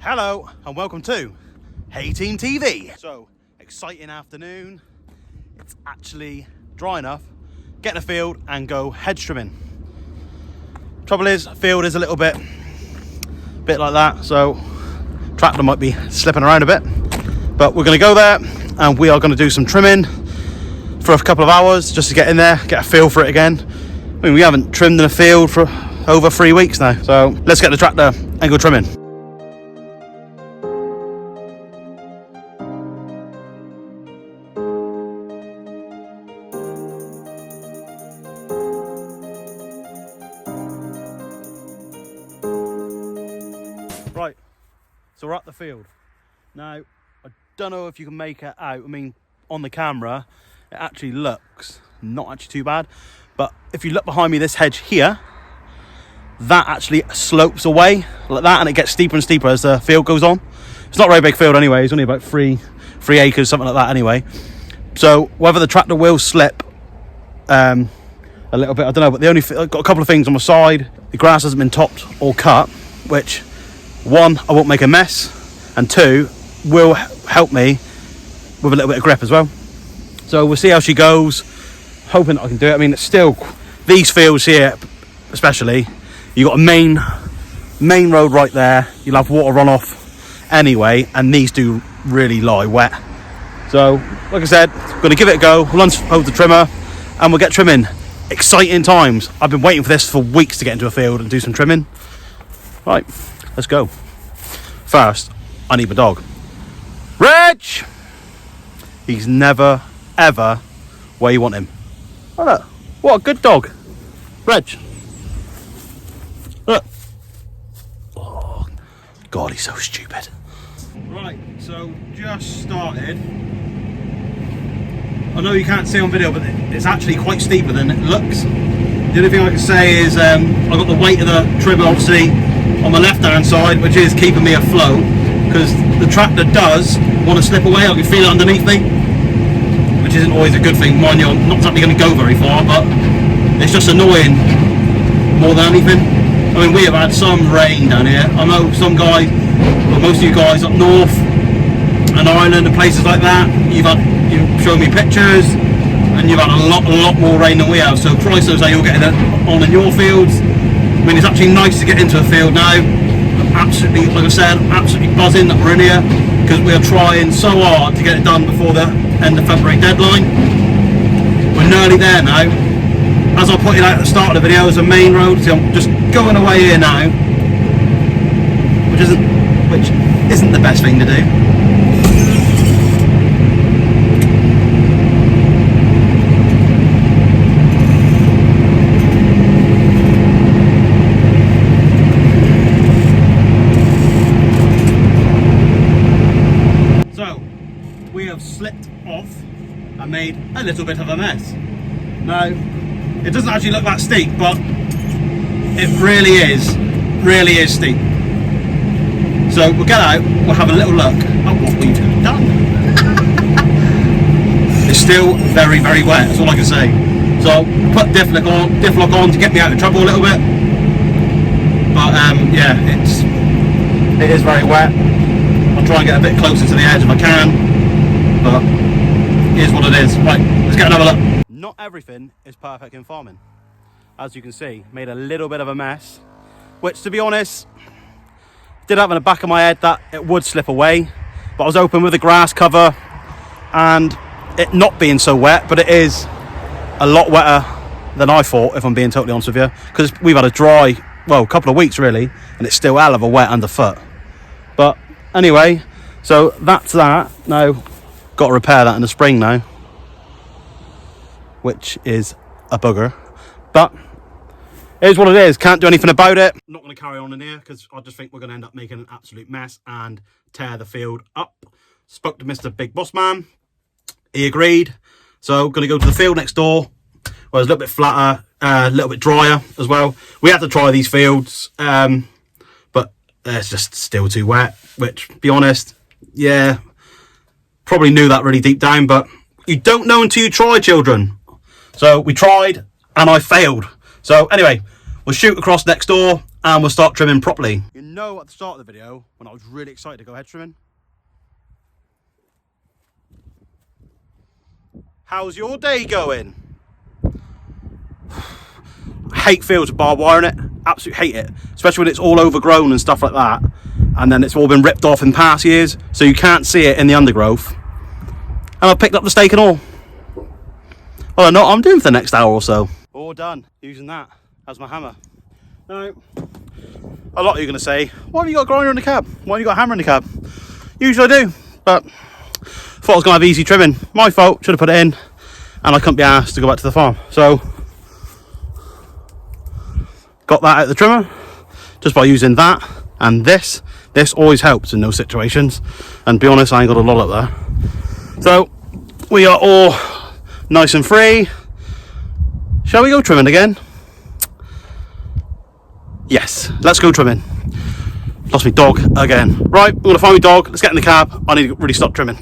Hello and welcome to Thehayteamtv. So, exciting afternoon. It's actually dry enough. Get in a field and go hedge trimming. Trouble is, field is a little bit like that, so tractor might be slipping around a bit. But we're going to go there and we are going to do some trimming for a couple of hours just to get in there, get a feel for it again. I mean, we haven't trimmed in a field for over 3 weeks now, so let's get the tractor and go trimming. Right, so we're at the field. Now, I don't know if you can make it out. I mean, on the camera, it actually looks not actually too bad. But if you look behind me, this hedge here, that actually slopes away like that, and it gets steeper and steeper as the field goes on. It's not a very big field anyway. It's only about three acres, something like that anyway. So whether the tractor will slip a little bit, I don't know. But I've got a couple of things on my side. The grass hasn't been topped or cut, which, one, I won't make a mess, and two, will help me with a little bit of grip as well. So we'll see how she goes, hoping that I can do it. I mean, it's still, these fields here especially, you've got a main road right there, you'll have water runoff anyway, and these do really lie wet. So like I said, I'm going to give it a go. We'll unfold the trimmer and we'll get trimming. Exciting times. I've been waiting for this for weeks to get into a field and do some trimming. Right, let's go. First, I need my dog. Reg! He's never, ever where you want him. Oh, look. What a good dog. Reg. Look. Oh, God, he's so stupid. Right, so just started. I know you can't see on video, but it's actually quite steeper than it looks. The only thing I can say is I've got the weight of the trimmer obviously on the left hand side, which is keeping me afloat, because the tractor does want to slip away. I can feel it underneath me, which isn't always a good thing. Mind you, I'm not exactly going to go very far, but it's just annoying more than anything. I mean, we have had some rain down here. I know some guys, well, most of you guys up north and Ireland and places like that, you've shown me pictures and you've had a lot more rain than we have. So Christ knows how you're getting it on in your fields. I mean, it's actually nice to get into a field now. Absolutely, like I said, absolutely buzzing that we're in here, because we are trying so hard to get it done before the end of February deadline. We're nearly there now. As I pointed out at the start of the video, there's a main road. See, I'm just going away here now, which isn't the best thing to do. Slipped off and made a little bit of a mess. Now, it doesn't actually look that steep, but it really is steep. So we'll get out, we'll have a little look at what we've done. It's still very wet, that's all I can say. So I'll put diff lock on to get me out of trouble a little bit. But yeah, it is very wet. I'll try and get a bit closer to the edge if I can. But here's what it is. Right, let's get another look. Not everything is perfect in farming. As you can see, made a little bit of a mess, which, to be honest, did have in the back of my head that it would slip away, but I was open with the grass cover and it not being so wet, but it is a lot wetter than I thought, if I'm being totally honest with you, because we've had a dry, well, couple of weeks really, and it's still hell of a wet underfoot. But anyway, so that's that. Now, got to repair that in the spring now, which is a bugger, but it is what it is. Can't do anything about it. I'm not going to carry on in here because I just think we're going to end up making an absolute mess and tear the field up. Spoke to Mr. Big Boss Man, he agreed, so going to go to the field next door where it's a little bit flatter, a little bit drier as well. We had to try these fields, but it's just still too wet, which, to be honest, yeah, probably knew that really deep down, but you don't know until you try, children. So we tried and I failed. So anyway, we'll shoot across next door and we'll start trimming properly. You know, at the start of the video, when I was really excited to go hedge trimming. How's your day going? I hate fields with barbed wire in it. Absolutely hate it. Especially when it's all overgrown and stuff like that. And then it's all been ripped off in past years, so you can't see it in the undergrowth. And I've picked up the stake and all. Well, I know what I'm doing for the next hour or so. All done, using that as my hammer. Now, a lot of you are going to say, why have you got a grinder in the cab? Why have you got a hammer in the cab? Usually I do, but thought I was going to have easy trimming. My fault, should have put it in, and I couldn't be asked to go back to the farm. So, got that out of the trimmer, just by using that and this. This always helps in those situations, and to be honest, I ain't got a lot up there. So we are all nice and free. Shall we go trimming again? Yes, let's go trimming. Lost my dog again. Right, I'm gonna find my dog, let's get in the cab. I need to really stop trimming.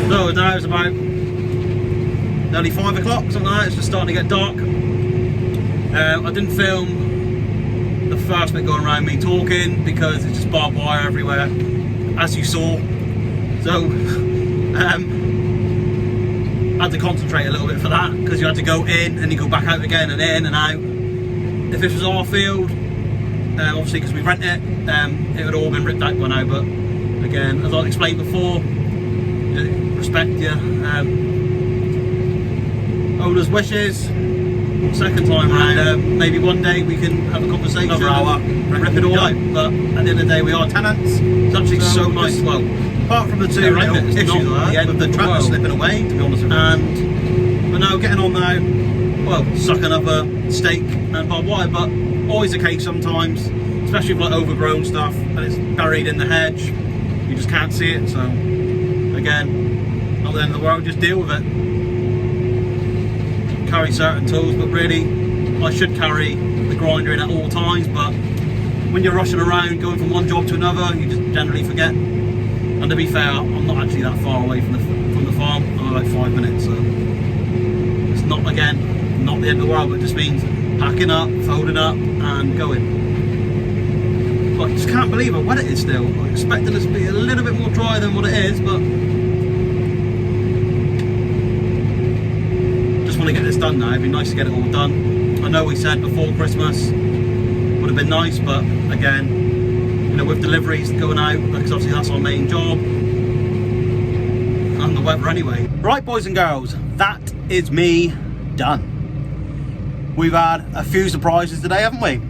So now it's about nearly 5 o'clock, something like that. It's just starting to get dark. I didn't film the first bit going around me talking because it's just barbed wire everywhere, as you saw. So I had to concentrate a little bit for that, because you had to go in and you go back out again and in and out. If this was our field, obviously because we rent it, it would all been ripped out by now. But again, as I explained before, respect your owner's wishes. Second time round, maybe one day we can have a conversation, another hour, rip it all out. But at the end of the day, we are tenants. It's actually so nice. Well, apart from the two little issues like that, with the tractor slipping away, to be honest with you. And we're now getting on now, well, sucking up a stake and barbed wire, but always the case sometimes, especially with like overgrown stuff and it's buried in the hedge, you just can't see it. So again, not the end of the world, just deal with it. Carry certain tools, but really I should carry the grinder in at all times, but when you're rushing around going from one job to another, you just generally forget. And to be fair, I'm not actually that far away from the farm. I'm like 5 minutes, so it's not, again, not the end of the world, but it just means packing up, folding up and going. But I just can't believe how wet it is still. I'm expecting it to be a little bit more dry than what it is, but just want to get this done now. It'd be nice to get it all done. I know we said before Christmas would have been nice, but again, you know, with deliveries going out, because obviously that's our main job, and the weather anyway. Right, boys and girls, that is me done. We've had a few surprises today, haven't we?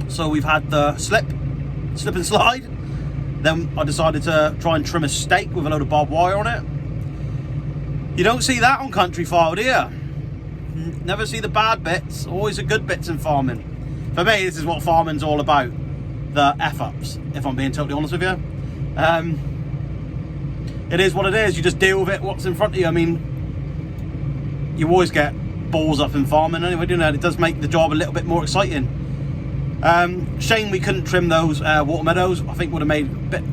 So we've had the slip and slide. Then I decided to try and trim a stake with a load of barbed wire on it. You don't see that on country farm, do you? Never see the bad bits, always the good bits in farming. For me, this is what farming's all about. The F-ups, if I'm being totally honest with you. It is what it is. You just deal with it, what's in front of you. I mean, you always get balls up in farming anyway, don't you? It does make the job a little bit more exciting. Shame we couldn't trim those water meadows. I think would have made a bit,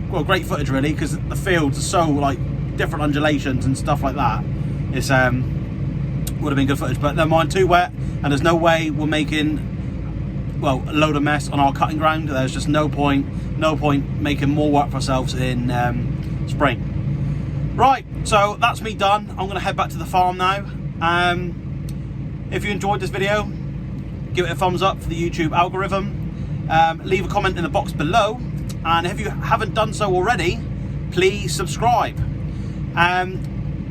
well, great footage really, because the fields are so like different undulations and stuff like that. It's would have been good footage, but never mind, too wet, and there's no way we're making well, a load of mess on our cutting ground. There's just no point making more work for ourselves in spring. Right, so that's me done. I'm gonna head back to the farm now. If you enjoyed this video, give it a thumbs up for the YouTube algorithm. Leave a comment in the box below, and if you haven't done so already, please subscribe.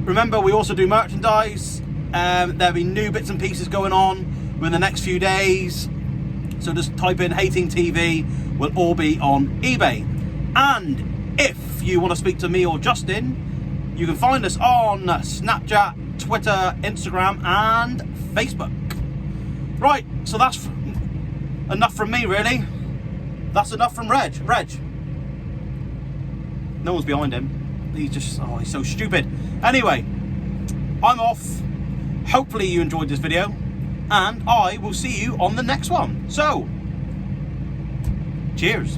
Remember, we also do merchandise. There'll be new bits and pieces going on within the next few days, so just type in Thehayteamtv. We'll all be on eBay. And if you want to speak to me or Justin, you can find us on Snapchat, Twitter, Instagram and Facebook. Right, so that's enough from me, really. That's enough from Reg. No one's behind him. He's just, oh, he's so stupid. Anyway, I'm off. Hopefully you enjoyed this video, and I will see you on the next one. So, cheers.